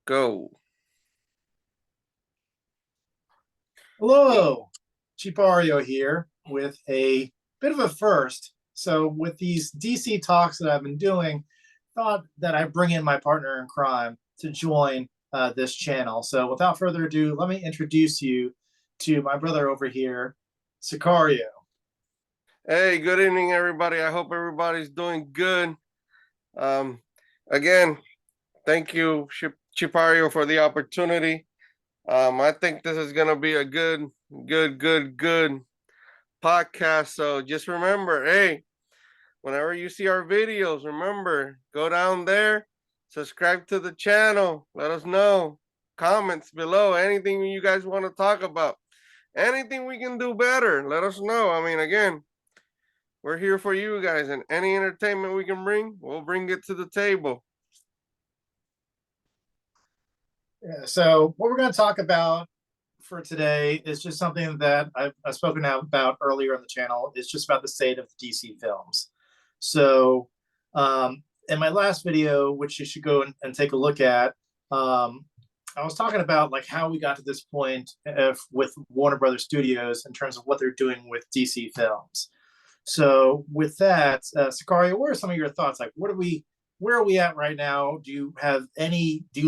Go. Hello, Chipario here with a bit of a first. So, with these DC talks that I've been doing, thought that I bring in my partner in crime to join this channel. So, without further ado, let me introduce you to my brother over here, Sicario. Hey, good evening, everybody. I hope everybody's doing good. Um, Again, thank you, Chipario, for the opportunity. I think this is gonna be a good podcast. So just remember, hey, whenever you see our videos, remember, go down there, subscribe to the channel, let us know. Comments below, anything you guys want to talk about, anything we can do better, let us know. I mean, again, we're here for you guys, and any entertainment we can bring, we'll bring it to the table. Yeah, so, what we're going to talk about for today is just something that I've spoken about earlier on the channel. It's just about the state of DC films. So, in my last video, which you should go and take a look at, I was talking about like how we got to this point with Warner Brothers Studios in terms of what they're doing with DC films. So, with that, Sicario, what are some of your thoughts? Like, where are we at right now? Do you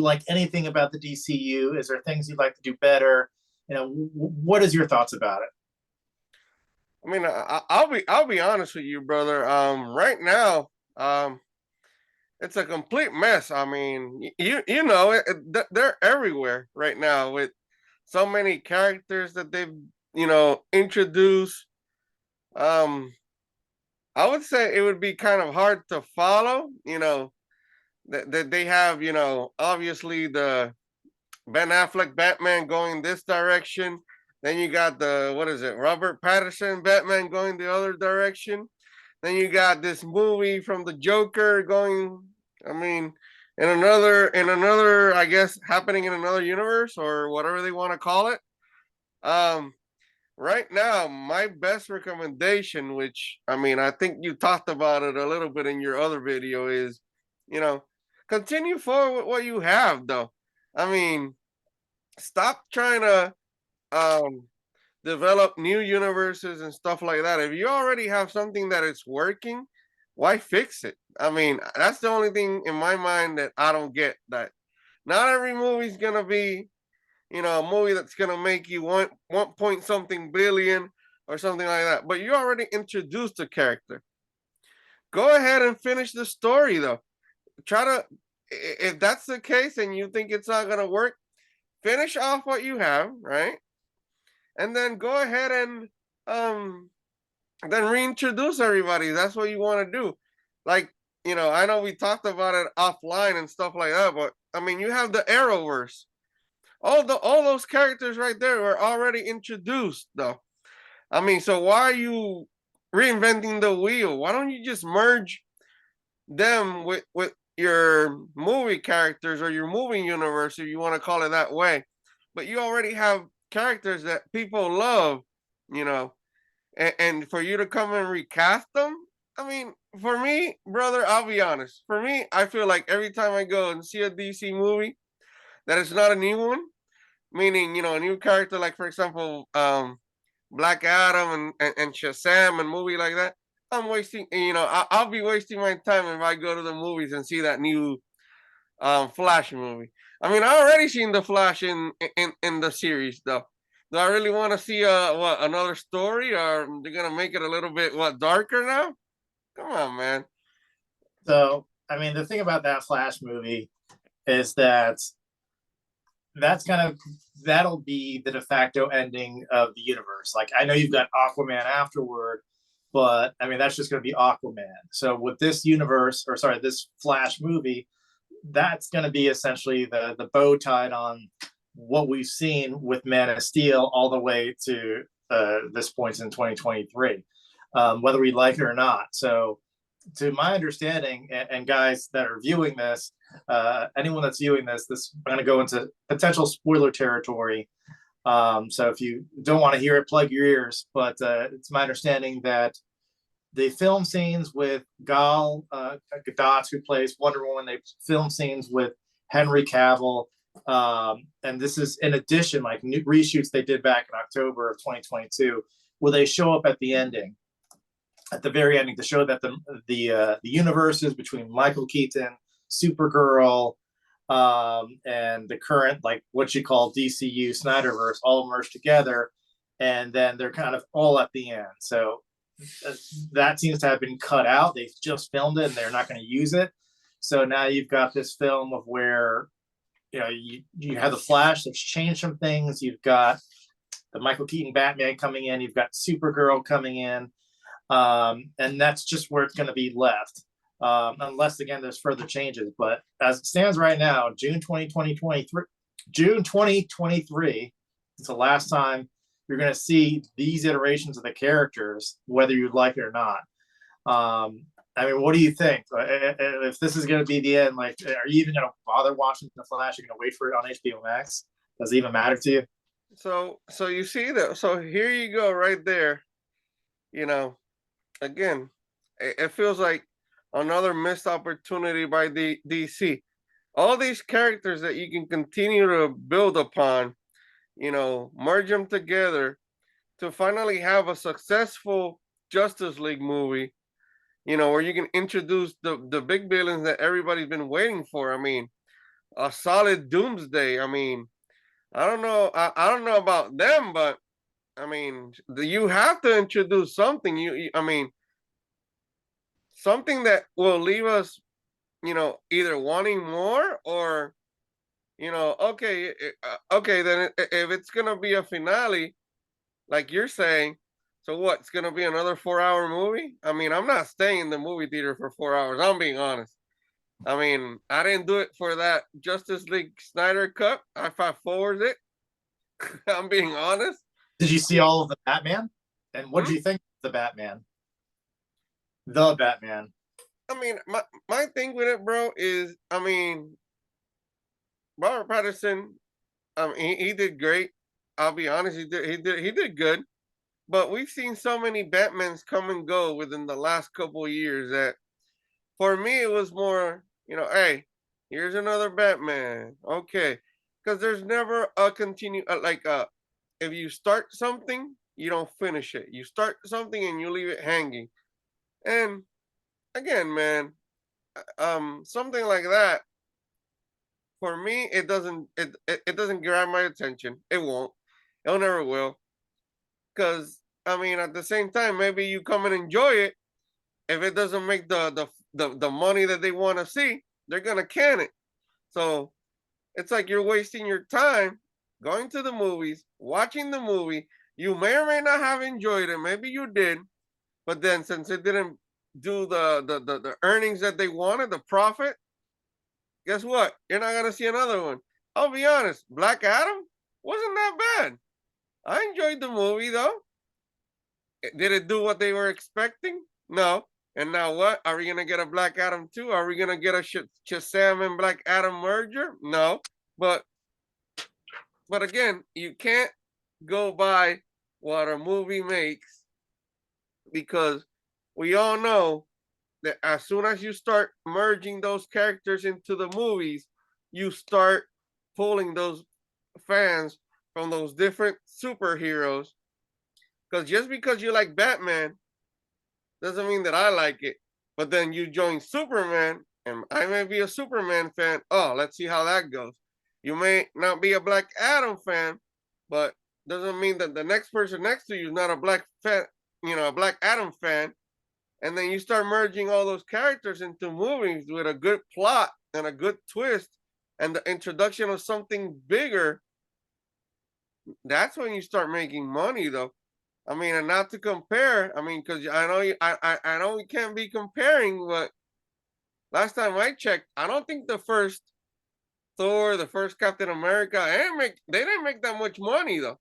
like anything about the DCU? Is there things you'd like to do better? What is your thoughts about it? I mean, I'll be honest with you, brother. Right now, it's a complete mess. I mean, they're everywhere right now with so many characters that they've introduced. Um, I would say it would be kind of hard to follow. That they have, obviously the Ben Affleck Batman going this direction. Then you got the what is it, Robert Pattinson Batman going the other direction. Then you got this movie from the Joker going. I mean, in another, I guess, happening in another universe or whatever they want to call it. Um, right now, my best recommendation, which I mean, I think you talked about it a little bit in your other video, is you know, continue forward with what you have, though. I mean, stop trying to um develop new universes and stuff like that. If you already have something that is working, why fix it? I mean, that's the only thing in my mind that I don't get. That not every movie's gonna be, a movie that's gonna make you one point something billion or something like that. But you already introduced the character. Go ahead and finish the story, though. Try to, if that's the case and you think it's not gonna work, finish off what you have, right? And then go ahead and um then reintroduce everybody. That's what you want to do. Like, I know we talked about it offline and stuff like that, but I mean, you have the Arrowverse. All those characters right there were already introduced, though. I mean, so why are you reinventing the wheel? Why don't you just merge them with your movie characters or your movie universe, if you want to call it that way? But you already have characters that people love, you know, and for you to come and recast them, I mean, for me, brother, I'll be honest. For me, I feel like every time I go and see a DC movie that is not a new one, meaning a new character, like for example, Black Adam and Shazam and movie like that, I'm wasting. I'll be wasting my time if I go to the movies and see that new Flash movie. I mean, I already seen the Flash in the series though. Do I really want to see another story, or they're gonna make it a little bit darker now? Come on, man. So, I mean, the thing about that Flash movie is that that's kind of that'll be the de facto ending of the universe. Like, I know you've got Aquaman afterward, but I mean, that's just going to be Aquaman. So, with this universe, or sorry, this Flash movie, that's going to be essentially the bow tied on what we've seen with Man of Steel all the way to this point in 2023, whether we like it or not. So, to my understanding, and guys that are viewing this, anyone that's viewing this, I'm going to go into potential spoiler territory. So if you don't want to hear it, plug your ears. But it's my understanding that they film scenes with Gal Gadot, who plays Wonder Woman. They film scenes with Henry Cavill And this is in addition, like new reshoots they did back in October of 2022, where they show up at the ending, at the very ending, to show that the universes between Michael Keaton, Supergirl, and the current, like what you call DCU Snyderverse, all merged together, and then they're kind of all at the end. So that seems to have been cut out. They've just filmed it and they're not going to use it. So now you've got this film of where you have the Flash that's changed some things. You've got the Michael Keaton Batman coming in. You've got Supergirl coming in, and that's just where it's going to be left, unless again there's further changes. But as it stands right now, June 2023 is the last time you're going to see these iterations of the characters, whether you like it or not. I mean, what do you think? If this is going to be the end, like, are you even going to bother watching The Flash? You're going to wait for it on HBO Max? Does it even matter to you? So you see that. So here you go, right there. You know, again, it feels like another missed opportunity by the DC. All these characters that you can continue to build upon, merge them together to finally have a successful Justice League movie, where you can introduce the big villains that everybody's been waiting for. I mean, a solid Doomsday. I mean, I don't know. I don't know about them, but I mean, you have to introduce something. I mean, something that will leave us, either wanting more or, okay, okay. Then if it's gonna be a finale, like you're saying, so what? It's gonna be another 4 hour movie. I mean, I'm not staying in the movie theater for 4 hours. I'm being honest. I mean, I didn't do it for that Justice League Snyder cut. I fast forward it. I'm being honest. Did you see all of the Batman? And what Hmm? did you think of the Batman? The Batman. I mean, my thing with it, bro, is I mean, Robert Patterson, he did great. I'll be honest, he did good. But we've seen so many Batmans come and go within the last couple of years that for me it was more, hey, here's another Batman. Okay. Because there's never a continue like if you start something, you don't finish it. You start something and you leave it hanging. And again, man, something like that for me it doesn't grab my attention. It won't. It never will. Because I mean, at the same time, maybe you come and enjoy it. If it doesn't make the money that they want to see, they're gonna can it. So it's like you're wasting your time going to the movies, watching the movie. You may or may not have enjoyed it. Maybe you did, but then since it didn't do the earnings that they wanted, the profit, guess what? You're not gonna see another one. I'll be honest. Black Adam wasn't that bad. I enjoyed the movie though. Did it do what they were expecting? No. And now what? Are we gonna get a Black Adam 2? Are we gonna get a Shazam and Black Adam merger? No. But again, you can't go by what a movie makes because we all know that as soon as you start merging those characters into the movies, you start pulling those fans from those different superheroes. Because just because you like Batman doesn't mean that I like it. But then you join Superman, and I may be a Superman fan. Oh, let's see how that goes. You may not be a Black Adam fan, but doesn't mean that the next person next to you is not a Black fan, a Black Adam fan. And then you start merging all those characters into movies with a good plot and a good twist and the introduction of something bigger. That's when you start making money, though. I mean, and not to compare. I mean, because I know I know we can't be comparing, but last time I checked, I don't think the first Thor, the first Captain America, they didn't make that much money though.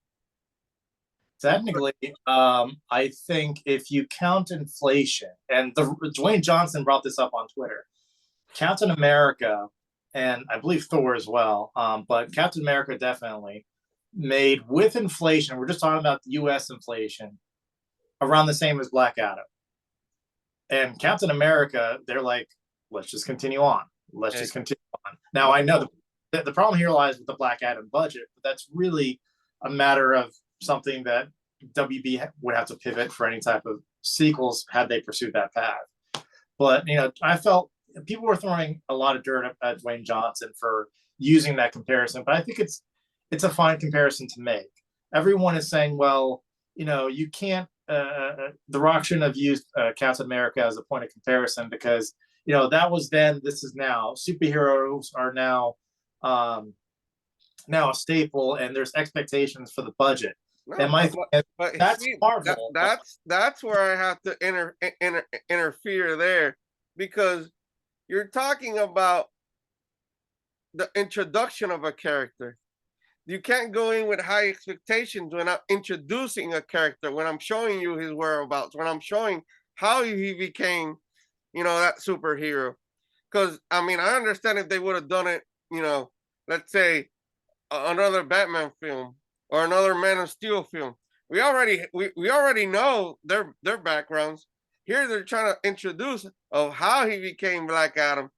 Technically, I think if you count inflation, and Dwayne Johnson brought this up on Twitter, Captain America, and I believe Thor as well, but Captain America definitely made with inflation. We're just talking about U.S. inflation, around the same as Black Adam. And Captain America, they're like, let's just continue on. Let's just continue on. Now I know the problem here lies with the Black Adam budget, but that's really a matter of something that WB would have to pivot for any type of sequels had they pursued that path. But I felt people were throwing a lot of dirt at Dwayne Johnson for using that comparison, but I think it's a fine comparison to make. Everyone is saying, well, you can't. The Rock shouldn't have used Captain America as a point of comparison because that was then. This is now. Superheroes are now a staple, and there's expectations for the budget. No, And my thing is, but that's see, Marvel. that's where I have to interfere there, because you're talking about the introduction of a character. You can't go in with high expectations when I'm introducing a character, when I'm showing you his whereabouts, when I'm showing how he became, that superhero. Because I mean, I understand if they would have done it, let's say another Batman film or another Man of Steel film. We already know their backgrounds. Here they're trying to introduce of how he became Black Adam,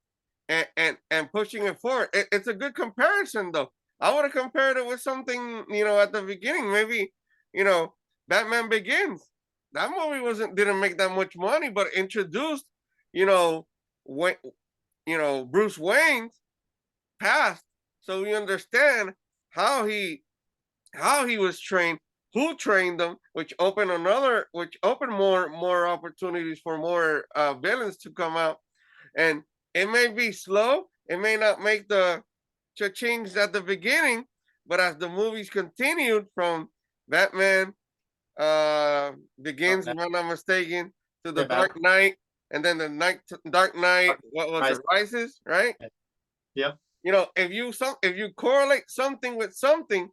and pushing it forward. It's a good comparison though. I would have compared it with something, at the beginning. Maybe, you know, Batman Begins. That movie didn't make that much money, but introduced, you know, when, Bruce Wayne's past, so we understand how he was trained, who trained them, which opened more opportunities for more villains to come out. And it may be slow, it may not make the change at the beginning, but as the movies continued from Batman Begins, if I'm not mistaken, to the Yeah, Dark Knight, and then Dark Knight, what was it, Rises, right? Yep. If you correlate something with something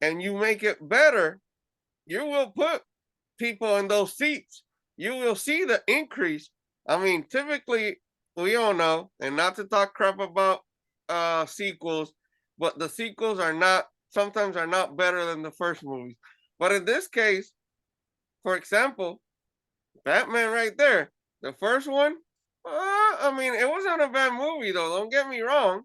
and you make it better, you will put people in those seats. You will see the increase. I mean, typically we all know, and not to talk crap about sequels, but the sequels sometimes are not better than the first movies. But in this case, for example, Batman right there, the first one, I mean, it wasn't a bad movie though. Don't get me wrong,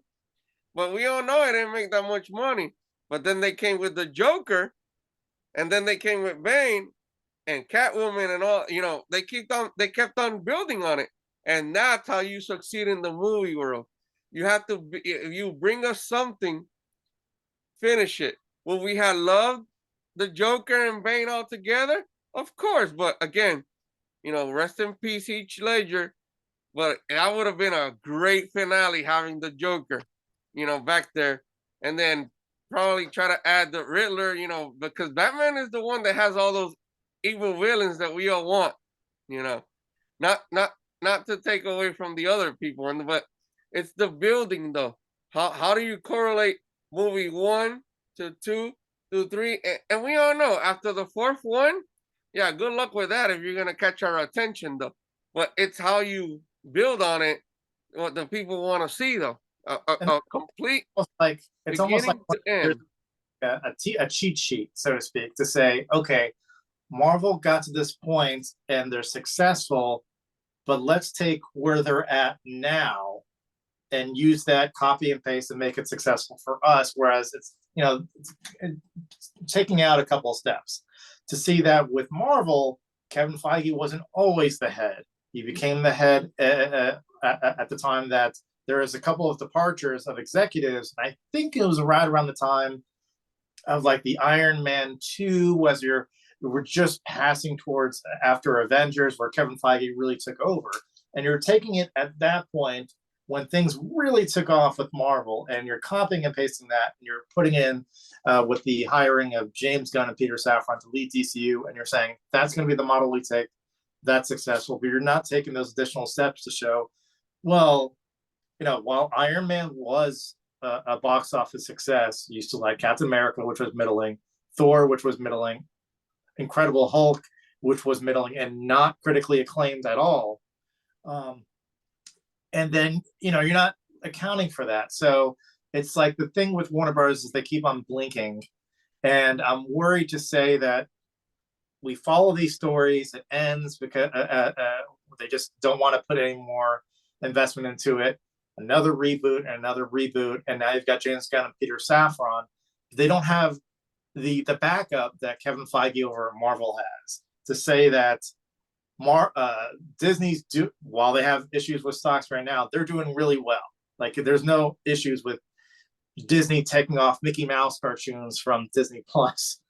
but we all know it didn't make that much money. But then they came with the Joker, and then they came with Bane and Catwoman and all. They kept on building on it, and that's how you succeed in the movie world. You have to if you bring us something, finish it. Well, we had loved the Joker and Bane all together, of course, but again, rest in peace, Heath Ledger. But that would have been a great finale having the Joker, back there, and then probably try to add the Riddler, because Batman is the one that has all those evil villains that we all want, you know. Not not to take away from the other people, but it's the building though. How do you correlate movie 1 to 2 to 3? And we all know after the fourth one, yeah, good luck with that if you're gonna catch our attention though. But it's how you build on it, what the people want to see though. And A complete it's almost like beginning to there's end. a cheat sheet, so to speak, to say, okay, Marvel got to this point and they're successful, but let's take where they're at now and use that copy and paste and make it successful for us. Whereas it's taking out a couple of steps to see that with Marvel, Kevin Feige wasn't always the head. He became the head at the time that there was a couple of departures of executives. I think it was right around the time of like the Iron Man 2, was we're just passing towards after Avengers, where Kevin Feige really took over. And you're taking it at that point when things really took off with Marvel, and you're copying and pasting that, and you're putting in with the hiring of James Gunn and Peter Safran to lead DCU, and you're saying that's going to be the model we take. That's successful, but you're not taking those additional steps to show, well, while Iron Man was a box office success, you still had Captain America, which was middling, Thor, which was middling, Incredible Hulk, which was middling and not critically acclaimed at all. And then, you're not accounting for that. So it's like the thing with Warner Bros. Is they keep on blinking. And I'm worried to say that we follow these stories, it ends because they just don't want to put any more investment into it. another reboot, and another reboot, and now you've got James Gunn and Peter Safran. They don't have the backup that Kevin Feige over at Marvel has to say that Disney's while they have issues with stocks right now, they're doing really well. Like there's no issues with Disney taking off Mickey Mouse cartoons from Disney Plus.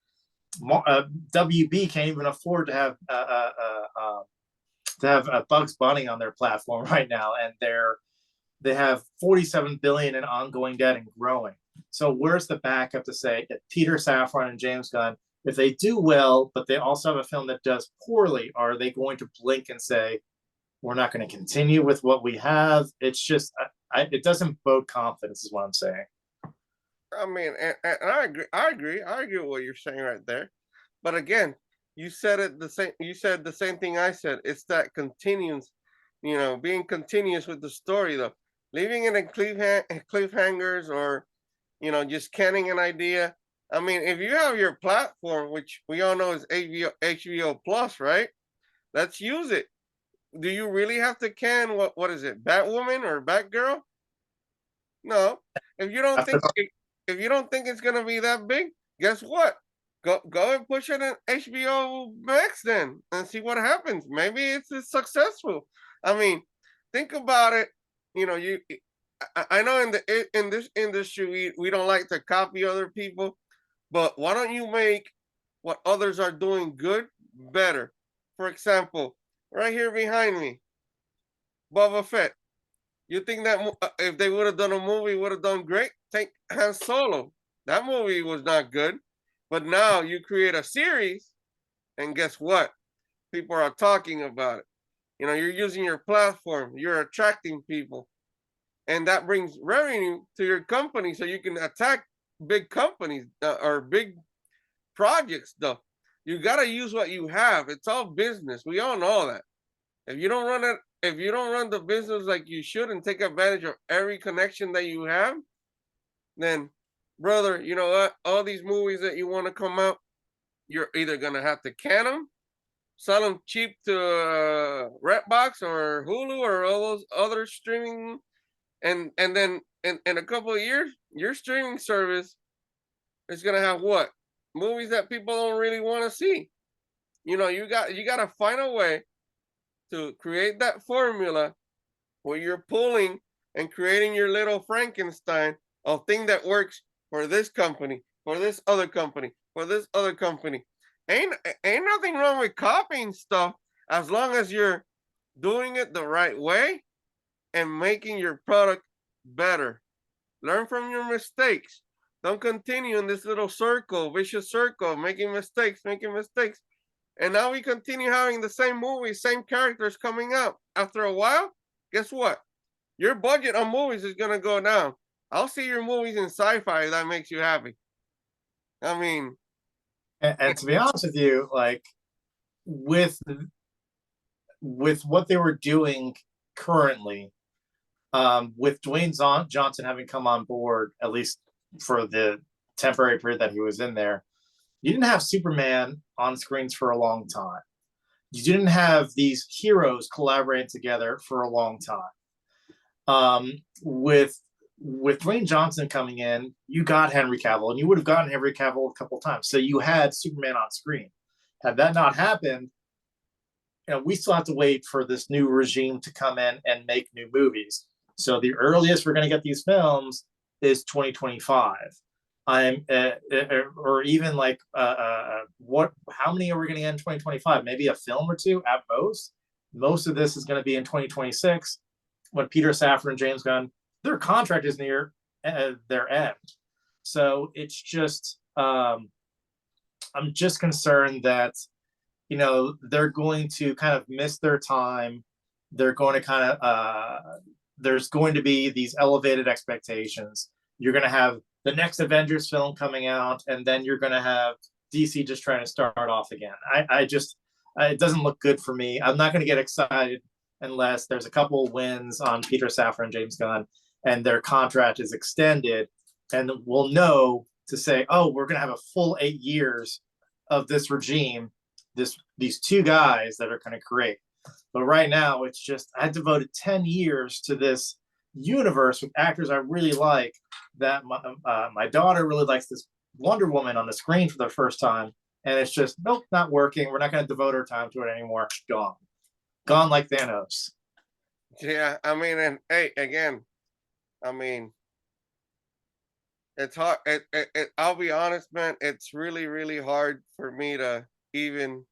WB can't even afford to have Bugs Bunny on their platform right now, and they have 47 billion in ongoing debt and growing. So where's the backup to say if Peter Safran and James Gunn, if they do well, but they also have a film that does poorly, are they going to blink and say, we're not going to continue with what we have? It's just, it doesn't bode confidence, is what I'm saying. I mean, and I agree. I agree with what you're saying right there. But again, you said it the same. You said the same thing I said. It's that continues, being continuous with the story, though, leaving it in cliffhangers, or just canning an idea. I mean, if you have your platform, which we all know is HBO Plus, right? Let's use it. Do you really have to can what is it, Batwoman or Batgirl? No. If you don't think if you don't think it's gonna be that big, guess what? Go and push it in HBO Max then and see what happens. Maybe it's successful. I mean, think about it. You I know in this industry we don't like to copy other people, but why don't you make what others are doing good better? For example, right here behind me, Boba Fett. You think that if they would have done a movie, would have done great? Take Han Solo. That movie was not good, but now you create a series, and guess what? People are talking about it. You're using your platform. You're attracting people, and that brings revenue to your company, so you can attack big companies or big projects. Though you gotta use what you have. It's all business. We all know that. If you don't run the business like you should and take advantage of every connection that you have, then brother, you know what? All these movies that you want to come out, you're either gonna have to can them, sell them cheap to Redbox or Hulu or all those other streaming, and then in a couple of years, your streaming service is gonna have what movies that people don't really want to see. You got to find a way to create that formula where you're pulling and creating your little Frankenstein of thing that works for this company, for this other company, for this other company. Ain't ain't nothing wrong with copying stuff as long as you're doing it the right way and making your product better. Learn from your mistakes. Don't continue in this little circle, vicious circle, making mistakes, making mistakes. And now we continue having the same movies, same characters coming out. After a while, guess what? Your budget on movies is gonna go down. I'll see your movies in sci-fi if that makes you happy. I mean, And to be honest with you, like with with what they were doing currently, with Dwayne Johnson having come on board, at least for the temporary period that he was in there, you didn't have Superman on screens for a long time. You didn't have these heroes collaborating together for a long time. With Dwayne Johnson coming in, you got Henry Cavill, and you would have gotten Henry Cavill a couple times. So you had Superman on screen. Had that not happened, we still have to wait for this new regime to come in and make new movies. So the earliest we're going to get these films is 2025. Or even like what? How many are we going to get in 2025? Maybe a film or two at most. Most of this is going to be in 2026 when Peter Safran and James Gunn, their contract is near their end. So it's just I'm just concerned that they're going to kind of miss their time. They're going to kind of there's going to be these elevated expectations. You're going to have the next Avengers film coming out, and then you're going to have DC just trying to start off again. I just it doesn't look good for me. I'm not going to get excited unless there's a couple wins on Peter Safran and James Gunn, and their contract is extended, and we'll know to say, oh, we're going to have a full 8 years of this regime, these two guys that are going to create. But right now, it's just I devoted 10 years to this universe with actors I really like. That my daughter really likes this Wonder Woman on the screen for the first time, and it's just nope, not working. We're not going to devote our time to it anymore. Gone, gone like Thanos. Yeah, I mean, and hey, again, I mean, it's hard. I'll be honest, man. It's really, really hard for me to even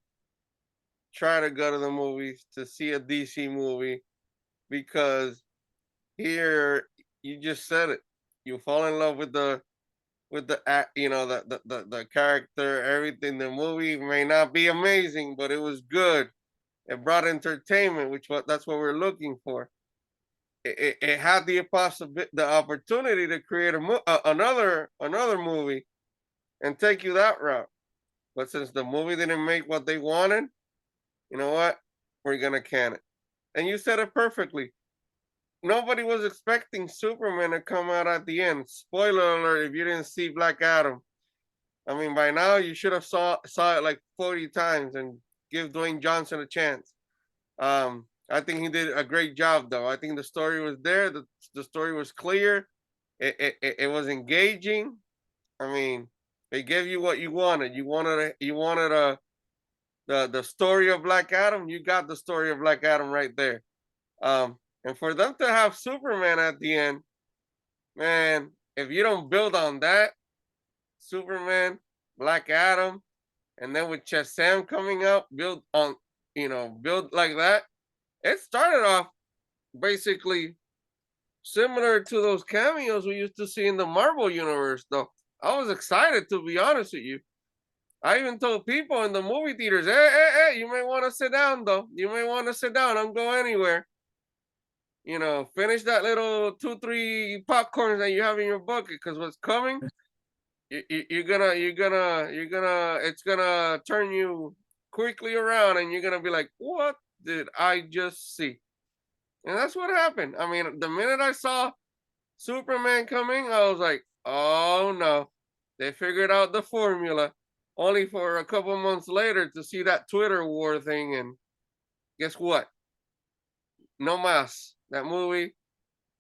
try to go to the movies to see a DC movie because here you just said it. You fall in love with the act, you know, the character, everything. The movie may not be amazing, but it was good. It brought entertainment, which what that's what we're looking for. It had the possibility, the opportunity to create another movie and take you that route. But since the movie didn't make what they wanted, you know what? We're gonna can it. And you said it perfectly. Nobody was expecting Superman to come out at the end. Spoiler alert! If you didn't see Black Adam, I mean, by now you should have saw it like 40 times and give Dwayne Johnson a chance. I think he did a great job, though. I think the story was there. The story was clear. It was engaging. I mean, they gave you what you wanted. You wanted the story of Black Adam. You got the story of Black Adam right there. And for them to have Superman at the end, man, if you don't build on that, Superman, Black Adam, and then with Shazam coming up, build on, build like that. It started off basically similar to those cameos we used to see in the Marvel universe, though. I was excited, to be honest with you. I even told people in the movie theaters, hey, you may want to sit down, though. You may want to sit down. Don't go anywhere. Finish that little 2, 3 popcorns that you have in your bucket, because what's coming, it's gonna turn you quickly around, and you're gonna be like, what did I just see? And that's what happened. I mean, the minute I saw Superman coming, I was like, oh no, they figured out the formula. Only for a couple months later to see that Twitter war thing, and guess what? No mas. That movie,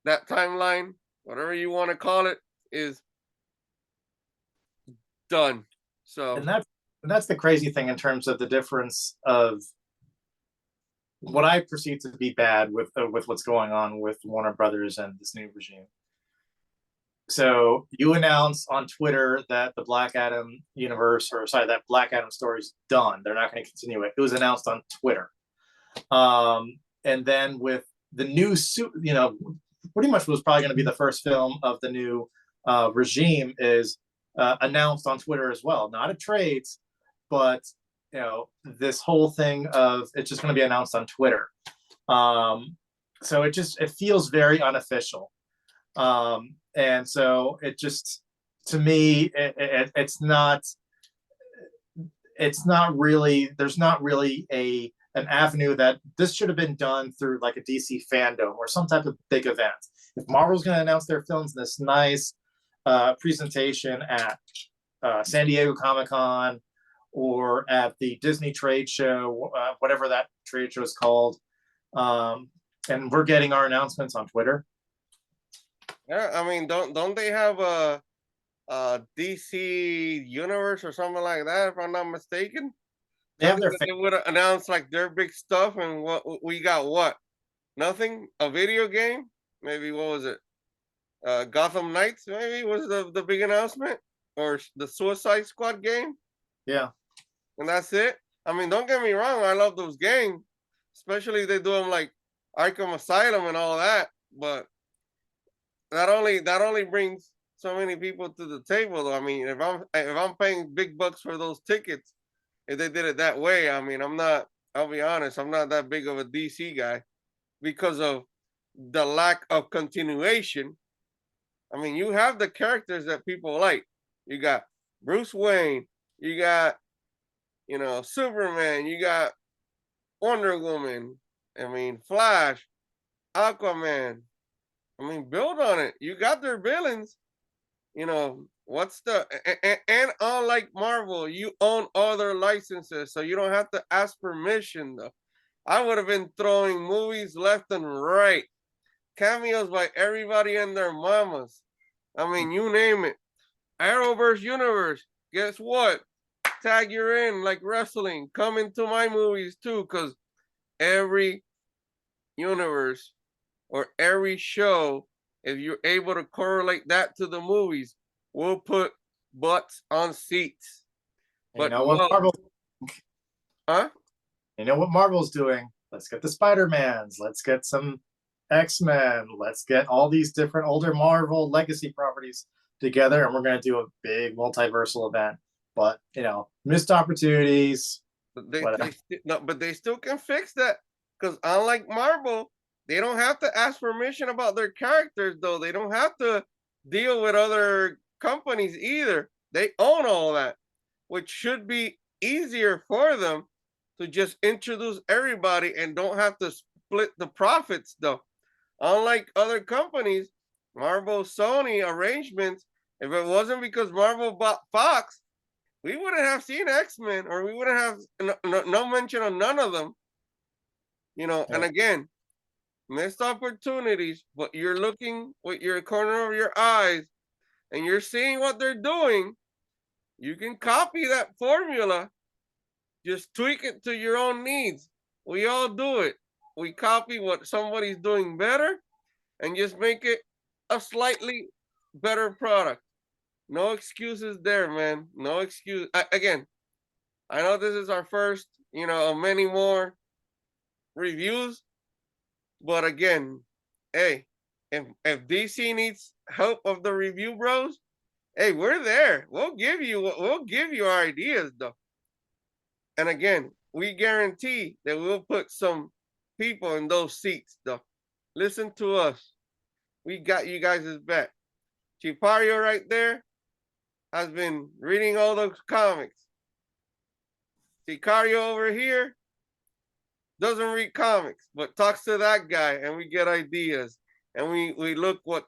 that timeline, whatever you want to call it, is done. So And that's the crazy thing in terms of the difference of what I perceive to be bad with what's going on with Warner Brothers and this new regime. So you announce on Twitter that the Black Adam universe, or sorry, that Black Adam story is done. They're not going to continue it. It was announced on Twitter. And then with the new suit, pretty much was probably going to be the first film of the new regime is announced on Twitter as well. Not a trades, but this whole thing of it's just going to be announced on Twitter. So it feels very unofficial. And so it just, to me, it's not really, there's not really an avenue that this should have been done through like a DC fandom or some type of big event. If Marvel's going to announce their films in this nice presentation at San Diego Comic-Con or at the Disney trade show, whatever that trade show is called, and we're getting our announcements on Twitter. yeah, I mean, don't they have a DC universe or something like that? If I'm not mistaken, They have their they would announce like their big stuff, and what we got? What? Nothing? A video game? Maybe what was it? Gotham Knights maybe was the big announcement, or the Suicide Squad game, yeah. and that's it. I mean, don't get me wrong, I love those games, especially they do them like Arkham Asylum and all that. But that only brings so many people to the table, though. I mean, if I'm paying big bucks for those tickets, if they did it that way, I mean, I'm not. I'll be honest, I'm not that big of a DC guy because of the lack of continuation. I mean, you have the characters that people like. You got Bruce Wayne, you got Superman, you got Wonder Woman. I mean, Flash, Aquaman. I mean, build on it. You got their villains. What's the and unlike Marvel, you own other licenses, so you don't have to ask permission. Though I would have been throwing movies left and right, cameos by everybody and their mamas. I mean, you name it. Arrowverse universe. Guess what? Tag you're in like wrestling. Come into my movies too, because every universe or every show, if you're able to correlate that to the movies, we'll put butts on seats. You But know what no, Marvel? huh? You know what Marvel's doing? Let's get the Spider-Mans. Let's get some X-Men. Let's get all these different older Marvel legacy properties together, and we're going to do a big multiversal event. But missed opportunities. Whatever. No, but they still can fix that because unlike Marvel, they don't have to ask permission about their characters. Though they don't have to deal with other companies either. They own all that, which should be easier for them to just introduce everybody and don't have to split the profits. Though, unlike other companies, Marvel Sony arrangements, if it wasn't because Marvel bought Fox, we wouldn't have seen X-Men, or we wouldn't have no mention of none of them. And Yeah. again, missed opportunities, but you're looking with your corner of your eyes and you're seeing what they're doing. You can copy that formula, just tweak it to your own needs. We all do it. We copy what somebody's doing better and just make it a slightly better product. No excuses there, man. No excuse. Again, I know this is our first, of many more reviews, but again, hey, if DC needs help of the review bros, hey, we're there. We'll give you our ideas though. And again, we guarantee that we'll put some people in those seats though. Listen to us. We got you guys' back. Chipario right there has been reading all those comics. Sicario over here doesn't read comics, but talks to that guy, and we get ideas, and we look what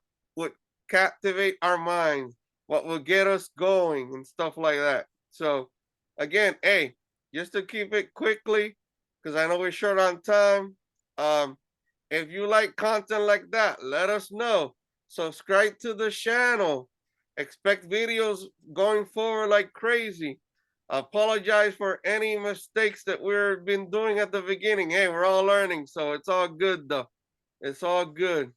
captivate our minds, what will get us going, and stuff like that. So, again, hey, just to keep it quickly, because I know we're short on time. Um, if you like content like that, let us know. Subscribe to the channel. Expect videos going forward like crazy. Apologize for any mistakes that we've been doing at the beginning. Hey, we're all learning, so it's all good though. It's all good.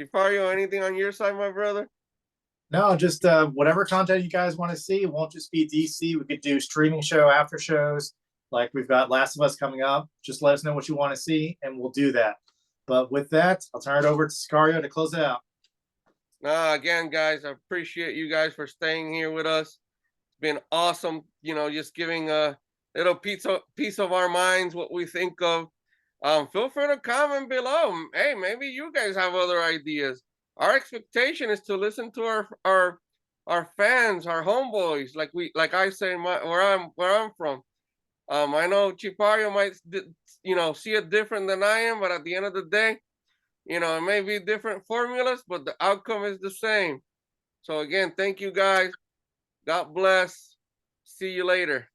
Chifario, anything on your side, my brother? No, just whatever content you guys want to see. It won't just be DC. We could do streaming show after shows. Like we've got Last of Us coming up. Just let us know what you want to see, and we'll do that. But with that, I'll turn it over to Sicario to close it out. Again, guys, I appreciate you guys for staying here with us. It's been awesome, just giving a little piece of our minds what we think of. Feel free to comment below. Hey, maybe you guys have other ideas. Our expectation is to listen to our fans, our homeboys, like I say, where I'm from. I know Chipario might see it different than I am, but at the end of the day, it may be different formulas, but the outcome is the same. So again, thank you guys. God bless. See you later.